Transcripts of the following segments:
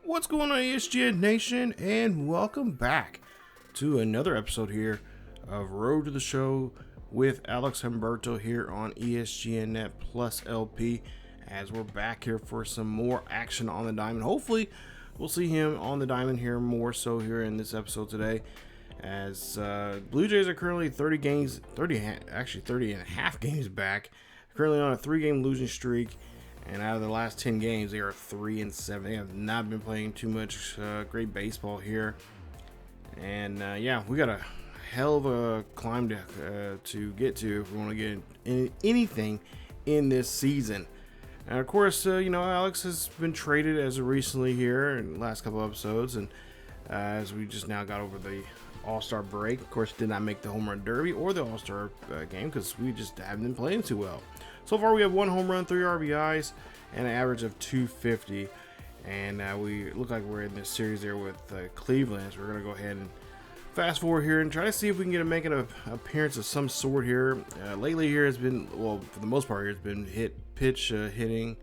What's going on, ESGNation, and welcome back to another episode here of Road to the Show with Alex Humberto here on ESGNet plus LP, as we're back here for some more action on the diamond. Hopefully we'll see him on the diamond here more so here in this episode today, as Blue Jays are currently 30 and a half games back, currently on a 3-game losing streak. And out of the last 10 games, they are 3-7. They have not been playing too much great baseball here. And yeah, we got a hell of a climb to get to if we want to get anything in this season. And of course, Alex has been traded as of recently here in the last couple episodes. And as we just now got over the All-Star break, of course, did not make the Home Run Derby or the All-Star game because we just haven't been playing too well. So far, we have 1 home run, 3 RBIs, and an average of 250. And we look like we're in this series there with Cleveland. So we're going to go ahead and fast forward here and try to see if we can make an appearance of some sort here. Lately here has been, well, for the most part here, it's been pinch running,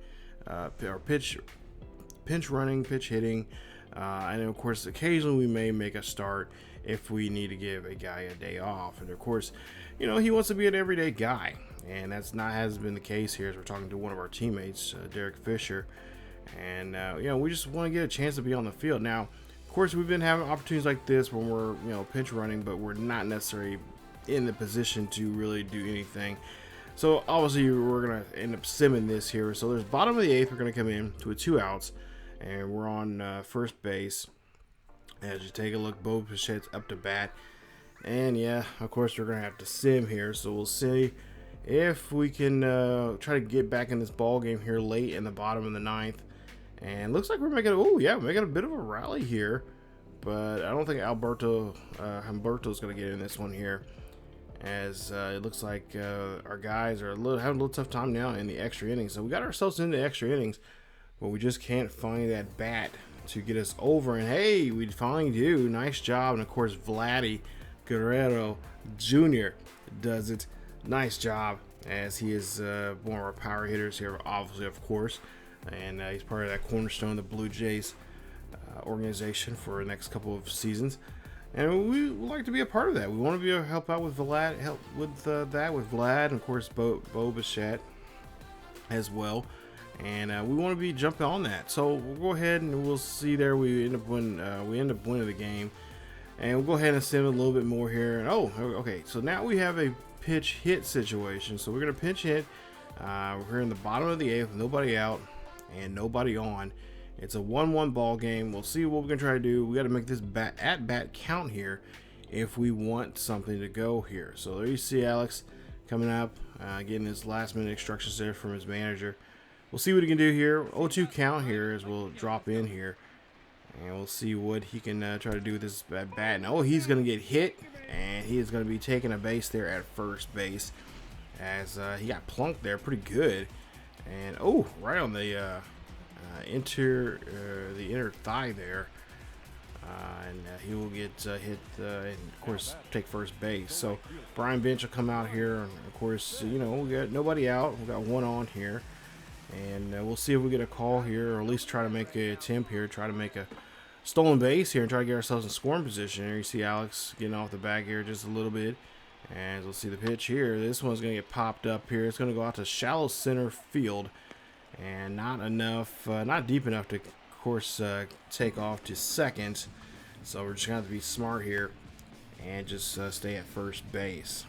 pitch hitting. And of course, occasionally we may make a start if we need to give a guy a day off. And of course, he wants to be an everyday guy. And hasn't been the case here as we're talking to one of our teammates, Derek Fisher. And, we just want to get a chance to be on the field. Now, of course, we've been having opportunities like this when we're, pinch running, but we're not necessarily in the position to really do anything. So, obviously, we're going to end up simming this here. So, there's bottom of the 8th. We're going to come in to a 2 outs. And we're on first base. As you take a look, Bo Bichette's up to bat. And, yeah, of course, we're going to have to sim here. So, we'll see if we can try to get back in this ball game here late in the bottom of the 9th. And looks like we're making a bit of a rally here, but I don't think Humberto's going to get in this one here, as it looks like our guys are having a little tough time now in the extra innings. So we got ourselves into the extra innings, but we just can't find that bat to get us over. And hey, we finally do. Nice job. And of course, Vladdy Guerrero Jr. does it. Nice job, as he is one of our power hitters here, obviously, of course. And he's part of that cornerstone of the Blue Jays organization for the next couple of seasons. And we would like to be a part of that. We want to be able to help out with Vlad, with Vlad, and of course Bo Bichette as well. And we want to be jumping on that. So we'll go ahead and we'll see there. We end up winning the game. And we'll go ahead and sim a little bit more here. And okay. So now we have a pitch hit situation. So we're going to pitch hit. We're here in the bottom of the 8th, nobody out and nobody on. It's a 1-1 ball game. We'll see what we're going to try to do. We got to make this at bat count here if we want something to go here. So there you see Alex coming up, getting his last minute instructions there from his manager. We'll see what he can do here. 0-2 count here as we'll drop in here. And we'll see what he can try to do with this bat. And he's going to get hit. And he is going to be taking a base there at first base. As he got plunked there pretty good. And right on the inner thigh there. And he will get hit and of course take first base. So Brian Bench will come out here. And of course, we got nobody out. We got one on here. And we'll see if we get a call here, or at least try to make a attempt here, try to make a stolen base here and try to get ourselves in scoring position. Here you see Alex getting off the bag here just a little bit. And we'll see the pitch here. This one's going to get popped up here. It's going to go out to shallow center field. And not deep enough to, of course, take off to second. So we're just going to have to be smart here and just stay at first base.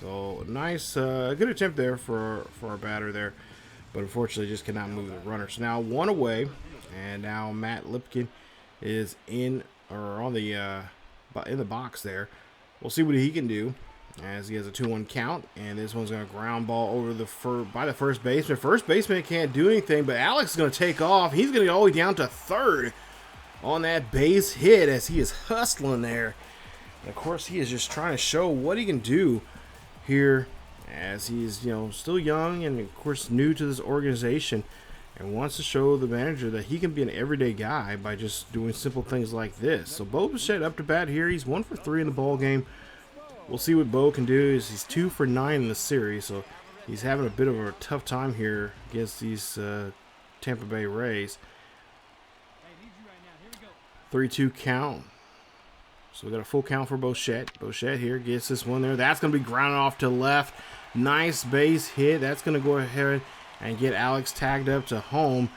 So nice, good attempt there for our batter there. But unfortunately just cannot move the runner. So now 1 away. And now Matt Lipkin is in the box there. We'll see what he can do, as he has a 2-1 count, and this one's going to ground ball over by the first baseman. First baseman can't do anything, but Alex is going to take off. He's going to get all the way down to third on that base hit as he is hustling there. And of course, he is just trying to show what he can do here, as he is still young and of course new to this organization, and wants to show the manager that he can be an everyday guy by just doing simple things like this. So Bo Bichette up to bat here. He's 1 for 3 in the ball game. We'll see what Bo can do. He's 2 for 9 in the series, so he's having a bit of a tough time here against these Tampa Bay Rays. 3-2 count. So we got a full count for Bichette. Bichette here gets this one there. That's going to be grounded off to left. Nice base hit. That's going to go ahead and get Alex tagged up to home.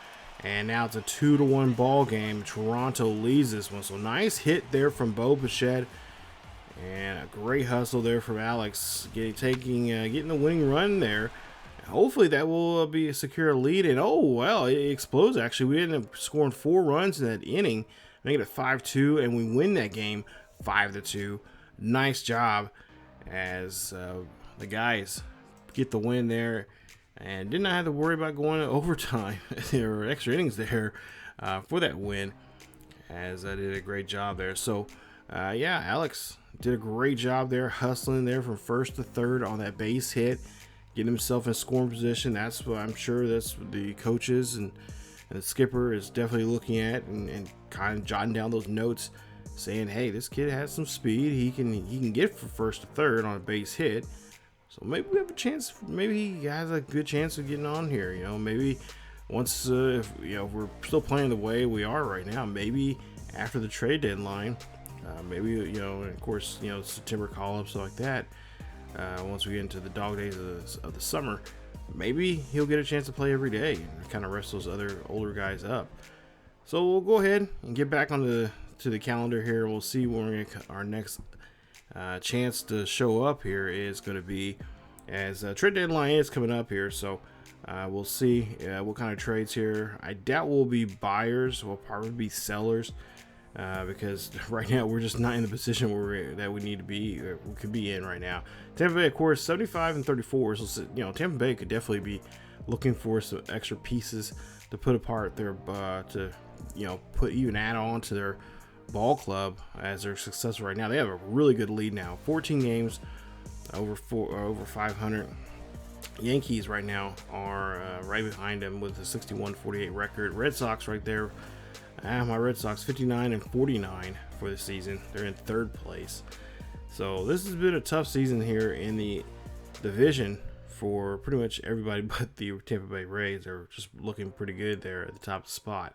And now it's a 2-1 ball game. Toronto leads this one. So nice hit there from Bichette. And a great hustle there from Alex. Getting the winning run there. Hopefully that will be a secure lead. And oh, well, it explodes actually. We ended up scoring 4 runs in that inning. Make it a 5-2, and we win that game 5-2. Nice job as the guys get the win there, and did not have to worry about going to overtime or extra innings there for that win, as I did a great job there. So yeah, Alex did a great job there, hustling there from first to third on that base hit, getting himself in scoring position. That's what I'm sure that's what the coaches and the skipper is definitely looking at, and kind of jotting down those notes, saying, hey, this kid has some speed. He can get from first to third on a base hit. So maybe we have a chance. Maybe he has a good chance of getting on here. You know, maybe once if we're still playing the way we are right now, maybe after the trade deadline, maybe and of course September call ups like that. Once we get into the dog days of the summer, maybe he'll get a chance to play every day and kind of rest those other older guys up. So we'll go ahead and get back on to the calendar here. We'll see when our next chance to show up here is going to be, as trade deadline is coming up here. So we'll see what kind of trades here. I doubt we'll be buyers. We'll probably be sellers because right now we're just not in the position that we need to be, or we could be in right now. Tampa Bay, of course, 75-34. So Tampa Bay could definitely be looking for some extra pieces to put apart their to put even add on to their ball club as they're successful right now. They have a really good lead now, 14 games, over 500. Yankees right now are right behind them with a 61-48 record. Red Sox right there. My Red Sox 59-49 for the season. They're in third place. So this has been a tough season here in the division for pretty much everybody but the Tampa Bay Rays. They're just looking pretty good there at the top spot.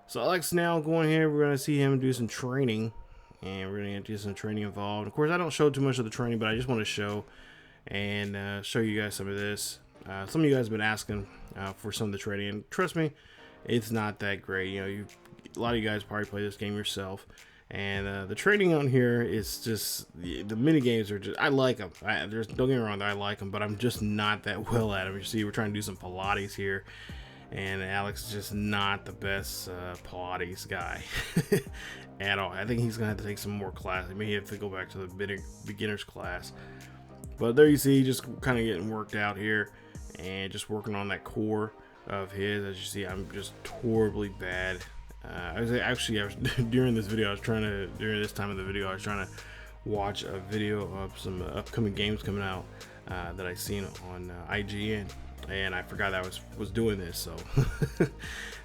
So Alex now going here, we're going to see him do some training, and we're going to do some training involved. Of course, I don't show too much of the training, but I just want to show and show you guys some of this. Some of you guys have been asking for some of the training, and trust me, it's not that great. A lot of you guys probably play this game yourself, and the training on here is just the mini games are just, I like them. Don't get me wrong, I like them, but I'm just not that well at them. You see, we're trying to do some Pilates here. And Alex is just not the best Pilates guy at all. I think he's going to have to take some more class. He may have to go back to the beginner's class. But there you see, just kind of getting worked out here and just working on that core of his. As you see, I'm just horribly bad. During this video, during this time of the video, I was trying to watch a video of some upcoming games coming out that I seen on IGN. And I forgot I was doing this, so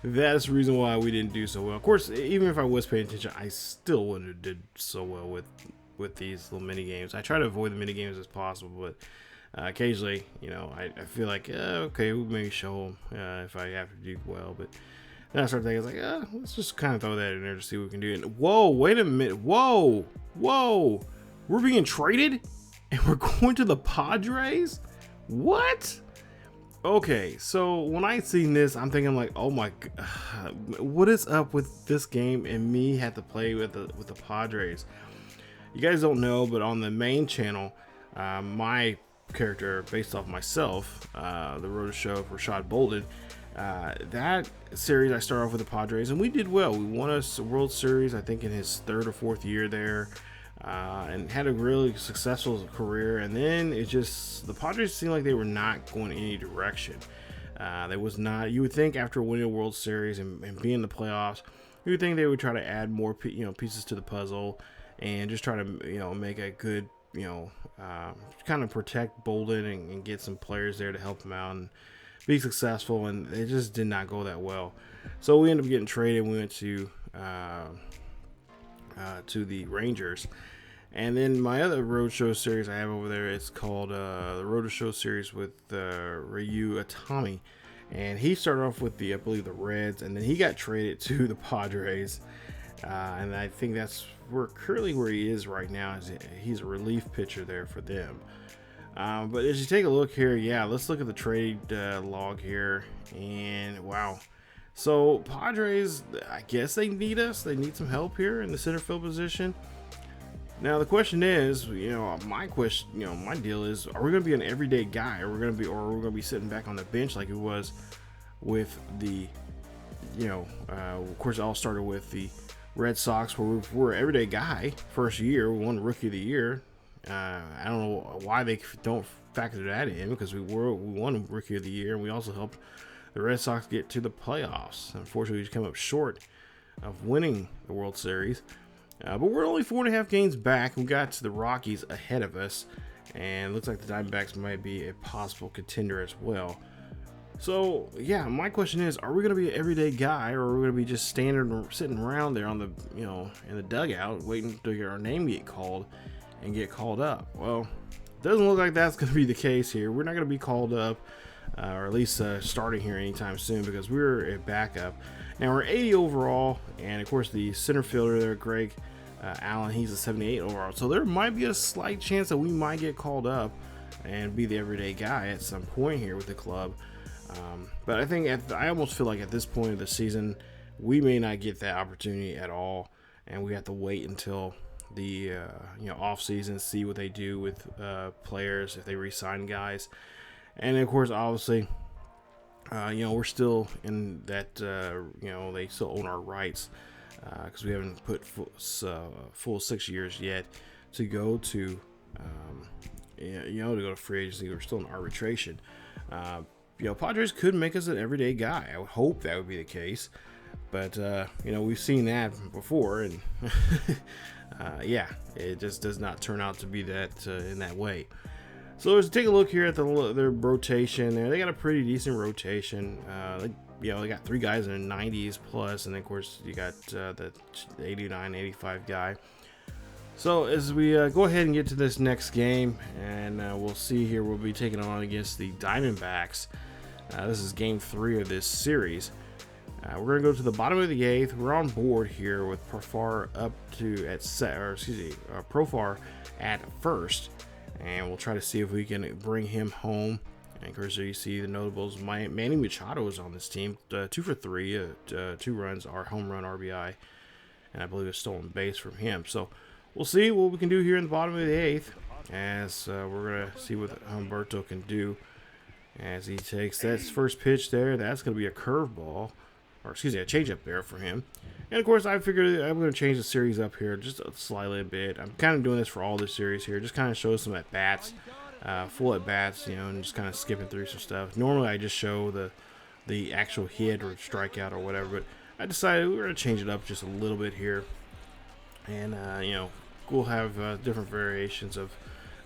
that's the reason why we didn't do so well. Of course, even if I was paying attention, I still wouldn't have did so well with these little mini games. I try to avoid the mini games as possible, but occasionally, I feel like okay, we'll maybe show them if I have to do well. But then I start thinking, like, let's just kind of throw that in there to see what we can do. And whoa, wait a minute, whoa, we're being traded, and we're going to the Padres. What? Okay, so when I seen this, I'm thinking like, oh my god, what is up with this game and me had to play with the Padres? You guys don't know, but on the main channel, my character based off myself, the Road to Show for Shot Bolden, that series I started off with the Padres and we did well. We won a World Series, I think in his 3rd or 4th year there. And had a really successful career, and then the Padres seemed like they were not going any direction. They was not. You would think after winning a World Series and being in the playoffs, you would think they would try to add more pieces to the puzzle and just try to make a good kind of protect Bolden and get some players there to help him out and be successful. And it just did not go that well. So we ended up getting traded. We went to the Rangers. And then my other Roadshow series I have over there, it's called the Roadshow series with Ryu Atami. And he started off with I believe the Reds, and then he got traded to the Padres. And I think that's where he is right now. Is he's a relief pitcher there for them. But as you take a look here, yeah, let's look at the trade log here. And wow. So Padres, I guess they need us. They need some help here in the center field position. Now the question is, my deal is, are we going to be an everyday guy? Or we're going to be sitting back on the bench like it was with the, of course, it all started with the Red Sox, where we're an everyday guy. First year, we won Rookie of the Year. I don't know why they don't factor that in, because we won Rookie of the Year, and we also helped the Red Sox get to the playoffs. Unfortunately, we just come up short of winning the World Series. But we're only 4.5 games back. We got to the Rockies ahead of us, and it looks like the Diamondbacks might be a possible contender as well. So, yeah, my question is, are we going to be an everyday guy, or are we going to be just standing, sitting around there on the, in the dugout, waiting to get our name get called and get called up? Well, it doesn't look like that's going to be the case here. We're not going to be called up, or at least starting here anytime soon, because we're a backup. Now, we're 80 overall, and of course, the center fielder there, Greg Allen, he's a 78 overall. So there might be a slight chance that we might get called up and be the everyday guy at some point here with the club. But I think I almost feel like at this point of the season, we may not get that opportunity at all, and we have to wait until the off season, see what they do with players, if they re-sign guys, and of course, obviously, we're still in that they still own our rights because we haven't put full 6 years yet to go to to go to free agency. We're still in arbitration. Padres could make us an everyday guy. I would hope that would be the case. But, we've seen that before. And, it just does not turn out to be that in that way. So let's take a look here at their rotation. They got a pretty decent rotation. They got 3 guys in the 90s plus. And, of course, you got the 89, 85 guy. So as we go ahead and get to this next game, and we'll see here, we'll be taking on against the Diamondbacks. This is game 3 of this series. We're going to go to the bottom of the 8th. We're on board here with Profar Profar at first, and we'll try to see if we can bring him home. And of course, you see the notables. Manny Machado is on this team, 2 for 3, 2 runs, our home run RBI, and I believe a stolen base from him. So we'll see what we can do here in the bottom of the 8th, as we're going to see what Humberto can do as he takes that first pitch there. That's going to be a curveball, or a changeup there for him. And of course, I figured I'm going to change the series up here just slightly a bit. I'm kind of doing this for all the series here, just kind of show some at-bats, full at-bats, and just kind of skipping through some stuff. Normally, I just show the actual hit or strikeout or whatever, but I decided we're going to change it up just a little bit here. And, we'll have different variations of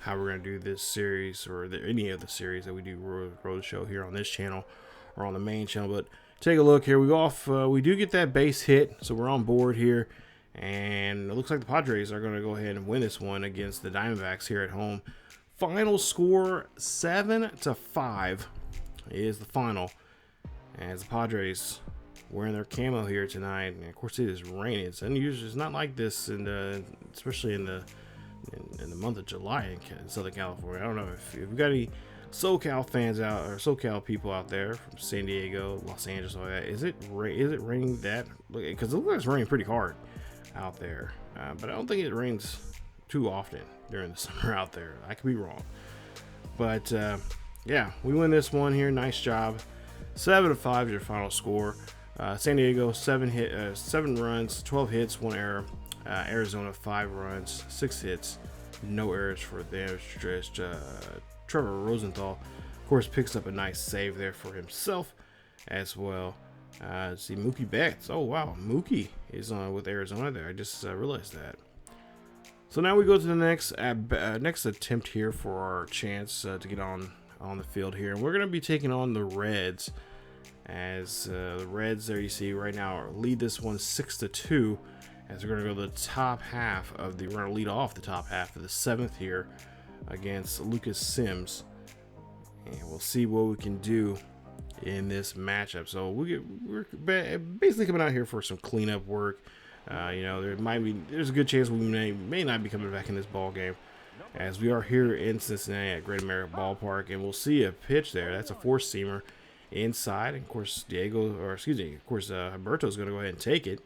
how we're going to do this series, or any of the series that we do road show here on this channel or on the main channel. But take a look here. We go off. We do get that base hit, so we're on board here. And it looks like the Padres are going to go ahead and win this one against the Diamondbacks here at home. Final score 7-5 is the final, as the Padres wearing their camo here tonight. And of course, it is raining. It's unusual. It's not like this, especially in the month of July in Southern California. I don't know if we've got any SoCal fans out, or SoCal people out there from San Diego, Los Angeles, all that. Is it raining that? Because it looks like it's raining pretty hard out there, but I don't think it rains too often during the summer out there. I could be wrong, but yeah, we win this one here. Nice job. 7-5 is your final score. San Diego 7 runs, 12 hits, 1 error. Arizona 5 runs, 6 hits, no errors for them. Trevor Rosenthal, of course, picks up a nice save there for himself as well. See Mookie Betts. Oh wow, Mookie is on with Arizona there. I just realized that. So now we go to the next attempt here for our chance to get on the field here, and we're going to be taking on the Reds. As the Reds, there you see right now, lead this one 6-2. As we're going to go to the top half we're going to lead off the top half of the 7th here against Lucas Sims, and we'll see what we can do in this matchup. So we're basically coming out here for some cleanup work. You know, there's a good chance we may not be coming back in this ball game, as we are here in Cincinnati at Great American Ballpark, and we'll see a pitch there. That's a four-seamer inside, and of course Humberto is going to go ahead and take it.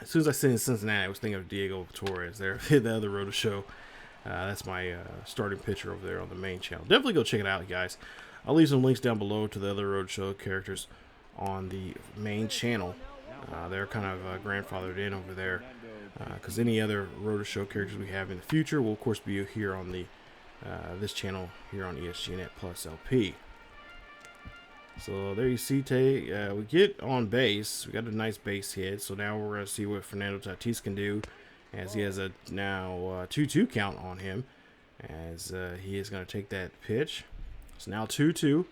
As soon as I said in Cincinnati, I was thinking of Diego Torres there, the other road show. That's my starting pitcher over there on the main channel. Definitely go check it out, guys. I'll leave some links down below to the other road show characters on the main channel. They're kind of grandfathered in over there, because any other road show characters we have in the future will of course be here on the this channel here on ESGNet Plus LP. So there you see, we get on base. We got a nice base hit. So now we're going to see what Fernando Tatis can do, as he has a now 2-2 count on him, as he is going to take that pitch. It's now 2-2.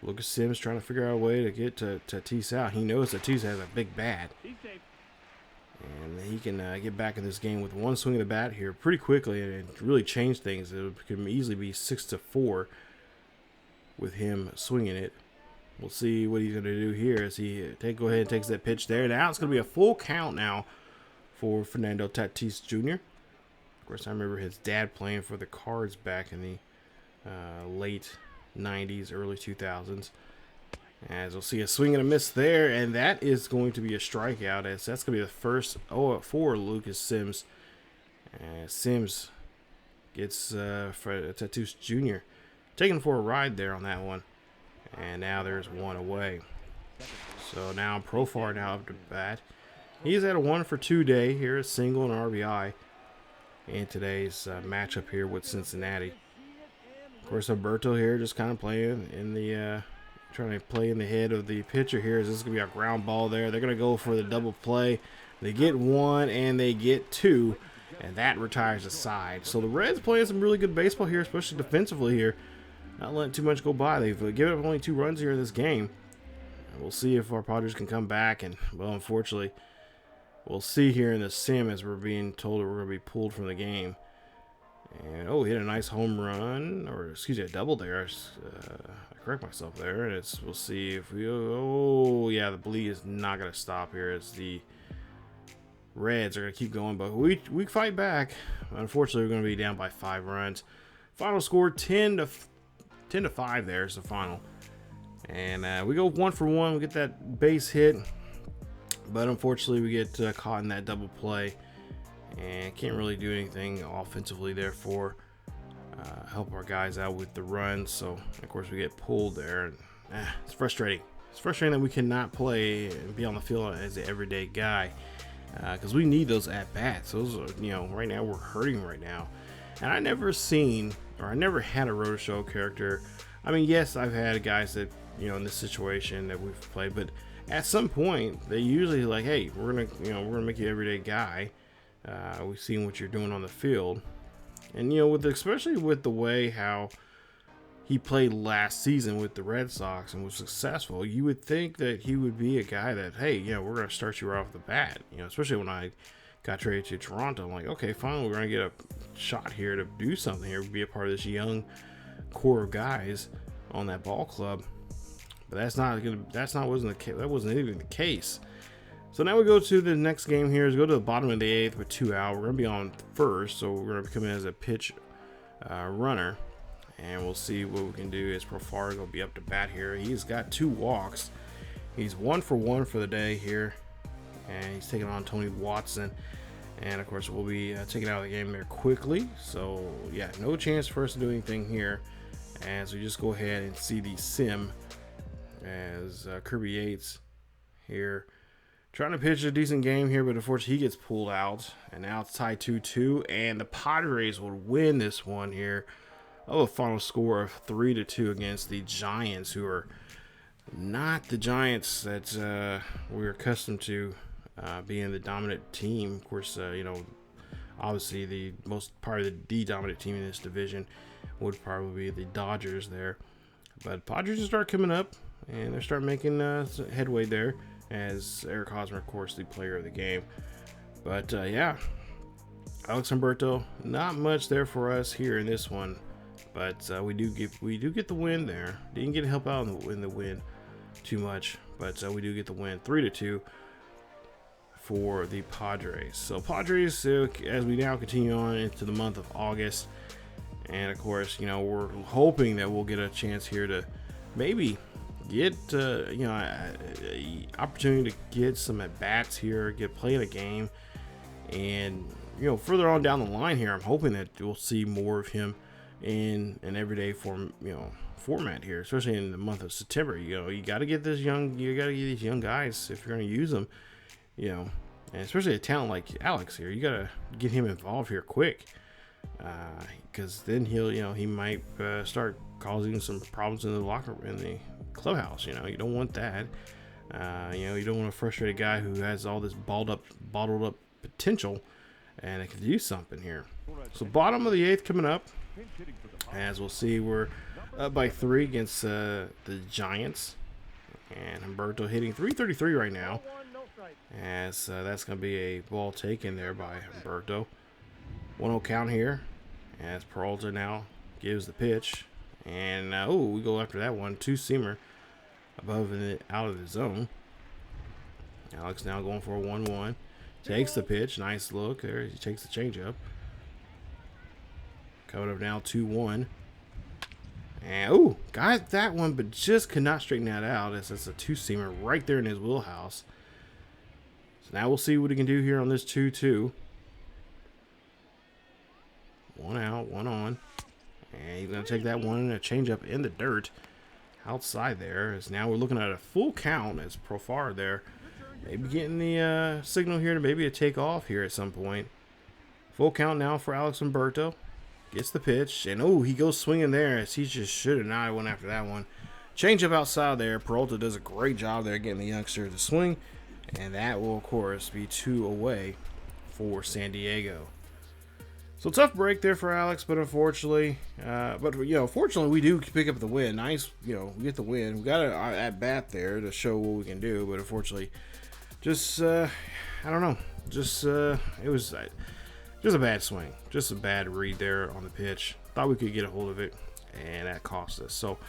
Lucas Sims trying to figure out a way to get Tatis out. He knows Tatis has a big bat, and he can get back in this game with one swing of the bat here pretty quickly and really change things. It could easily be 6-4 with him swinging it. We'll see what he's going to do here as he go ahead and takes that pitch there. Now it's going to be a full count now for Fernando Tatis Jr. Of course, I remember his dad playing for the Cards back in the late 90s, early 2000s. As we'll see a swing and a miss there, and that is going to be a strikeout, as that's going to be the first for Lucas Sims. Sims gets for Tatis Jr. taking for a ride there on that one. And now there's one away. So now Profar now up to bat. He's at a 1-for-2 day here, a single and RBI in today's matchup here with Cincinnati. Of course, Humberto here just kind of playing in the trying to play in the head of the pitcher here. Is this going to be a ground ball there? They're going to go for the double play. They get one and they get two, and that retires the side. So the Reds playing some really good baseball here, especially defensively here. Not letting too much go by. They've given up only 2 runs here in this game. We'll see if our Padres can come back. And, well, unfortunately, we'll see here in the sim as we're being told that we're going to be pulled from the game. And, oh, hit a nice home run. Or, excuse me, a double there. I correct myself there. And we'll see if we... Oh, yeah, the bleed is not going to stop here as the Reds are going to keep going. But we fight back. Unfortunately, we're going to be down by 5 runs. Final score 10-5 there is the final. And we go 1-for-1. We get that base hit. But unfortunately, we get caught in that double play. And can't really do anything offensively, therefore. Help our guys out with the run. So, of course, we get pulled there. And, it's frustrating. It's frustrating that we cannot play and be on the field as an everyday guy. Because we need those at-bats. Those are, right now we're hurting right now. And I never had a road show character. I mean, yes, I've had guys that, in this situation that we've played, but at some point they usually like, hey, we're gonna make you an everyday guy. We've seen what you're doing on the field, and especially with the way how he played last season with the Red Sox and was successful, you would think that he would be a guy that, hey, we're gonna start you right off the bat. Especially when I got traded to Toronto, I'm like, okay, fine, we're gonna get a shot here to do something here, be a part of this young core of guys on that ball club. But that wasn't even the case. So now we go to the next game here. Is go to the bottom of the 8th with 2 out. We're gonna be on first, so we're gonna come in as a pitch runner, and we'll see what we can do. As Profar will be up to bat here. He's got 2 walks. He's 1-for-1 for the day here, and he's taking on Tony Watson. And of course, we'll be taken out of the game there quickly. So yeah, no chance for us to do anything here. As we just go ahead and see the sim as Kirby Yates here trying to pitch a decent game here, but unfortunately he gets pulled out, and now it's tied 2-2, and the Padres will win this one here. A final score of 3-2 against the Giants, who are not the Giants that we're accustomed to being the dominant team. Of course, obviously the dominant team in this division would probably be the Dodgers there. But Padres start coming up, and they're starting making headway there, as Eric Hosmer, of course, the player of the game. But yeah, Alex Humberto, not much there for us here in this one, but we do get the win there. Didn't get help out in the win too much, but we do get the win, 3-2. for the Padres. So Padres, as we now continue on into the month of August, and of course, we're hoping that we'll get a chance here to maybe get opportunity to get some at bats here, play in a game, and further on down the line here, I'm hoping that we'll see more of him in an everyday format here, especially in the month of September. You got to get these young guys if you're going to use them, and especially a talent like Alex here. You got to get him involved here quick, because then he might start causing some problems in the clubhouse. You don't want that. You don't want to frustrate a guy who has all this bottled up potential, and it could do something here. So bottom of the 8th coming up, as we'll see, we're up by 3 against the Giants, and Humberto hitting .333 right now, as that's going to be a ball taken there by Humberto. 1-0 count here, as Peralta now gives the pitch, and we go after that one, 2-seamer above and out of the zone. Alex now going for a 1-1. Takes the pitch. Nice look there. He takes the changeup. Coming up now 2-1. And, got that one, but just could not straighten that out. It's a 2-seamer right there in his wheelhouse. So now we'll see what he can do here on this 2-2. 1 out, 1 on. And he's going to take that one and a changeup in the dirt outside there. As now we're looking at a full count as Profar there. Maybe getting the signal here to maybe a takeoff here at some point. Full count now for Alex Humberto. Gets the pitch. And, he goes swinging there, as he just should have not went after that one. Change up outside there. Peralta does a great job there getting the youngster to swing. And that will, of course, be 2 away for San Diego. So tough break there for Alex, but unfortunately, fortunately we do pick up the win. Nice, we get the win. We got an at bat there to show what we can do, but unfortunately, just I don't know, it was just a bad swing, just a bad read there on the pitch. Thought we could get a hold of it, and that cost us. So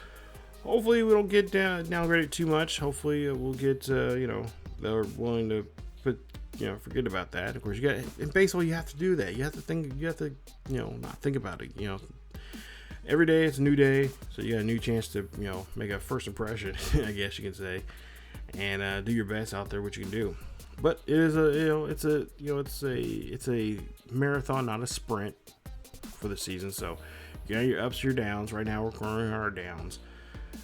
hopefully we don't get downgraded too much. Hopefully we'll get they're willing to forget about that. Of course, in baseball you have to do that. You have to not think about it. Every day it's a new day, so you got a new chance to make a first impression, I guess you can say, and do your best out there what you can do. But it is it's a marathon, not a sprint for the season. So you got your ups, your downs. Right now we're currently on our downs,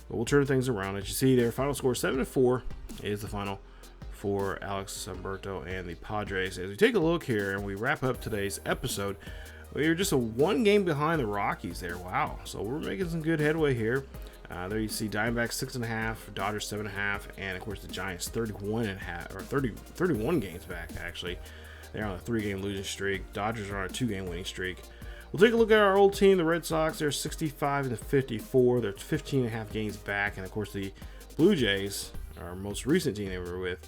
but we'll turn things around. As you see there, final score 7-4 is the final for Alex Humberto and the Padres. As we take a look here and we wrap up today's episode, we were just a 1 game behind the Rockies there. Wow. So we're making some good headway here. There you see Diamondbacks 6.5, Dodgers 7.5, and of course the Giants 31.5 or 31 games back actually. They're on a 3-game losing streak. Dodgers are on a 2-game winning streak. We'll take a look at our old team, the Red Sox. They're 65-54. They're 15.5 games back, and of course the Blue Jays, our most recent team they were with,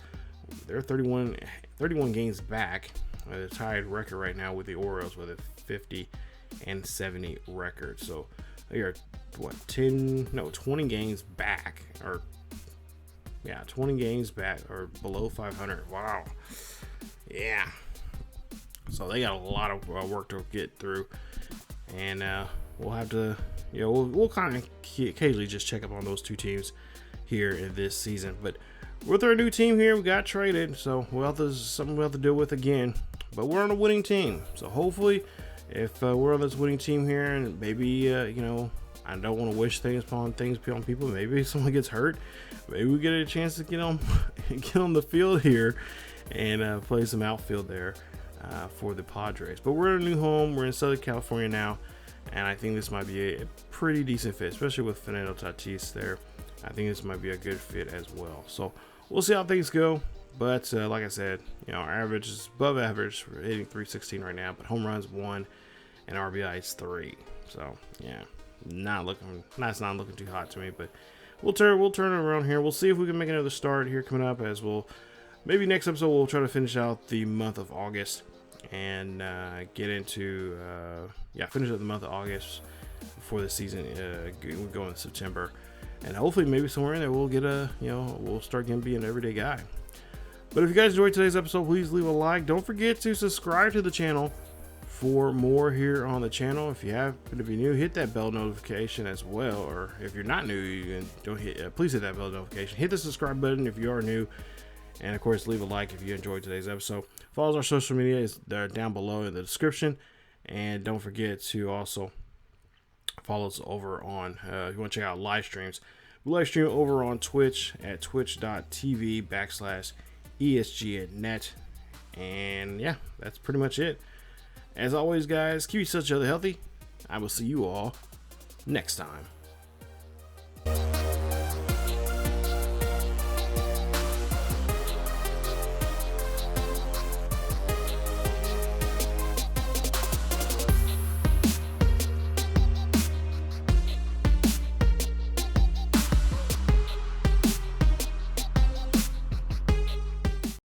they're 31 games back. They're tied record right now with the Orioles with a 50-70 record. So they are 20 games back, or 20 games back or below 500. Wow. Yeah. So they got a lot of work to get through, and we'll have to, we'll kind of occasionally just check up on those 2 teams here in this season. But with our new team here, we got traded, so something we'll have to deal with again. But we're on a winning team, so hopefully, if we're on this winning team here, and maybe I don't want to wish things upon people. Maybe someone gets hurt. Maybe we get a chance to get on the field here and play some outfield there for the Padres. But we're in a new home. We're in Southern California now, and I think this might be a pretty decent fit, especially with Fernando Tatis there. I think this might be a good fit as well. So we'll see how things go. But like I said, our average is above average. We're hitting .316 right now, but home runs 1 and RBI is 3. So yeah, it's not looking too hot to me. But we'll turn it around here. We'll see if we can make another start here coming up. As we'll maybe next episode we'll try to finish out the month of August and get into finish up the month of August before the season. We're going in September. And hopefully maybe somewhere in there we'll get we'll start getting be an everyday guy. But if you guys enjoyed today's episode, please leave a like. Don't forget to subscribe to the channel for more here on the channel. If you happen to be new, hit that bell notification as well. Or if you're not new, you can please hit that bell notification. Hit the subscribe button if you are new, and of course, leave a like if you enjoyed today's episode. Follow our social media; they're down below in the description. And don't forget to also follow us over on. If you want to check out live streams, we live stream over on Twitch at twitch.tv/ESGNet. And yeah, that's pretty much it. As always, guys, keep each other healthy. I will see you all next time.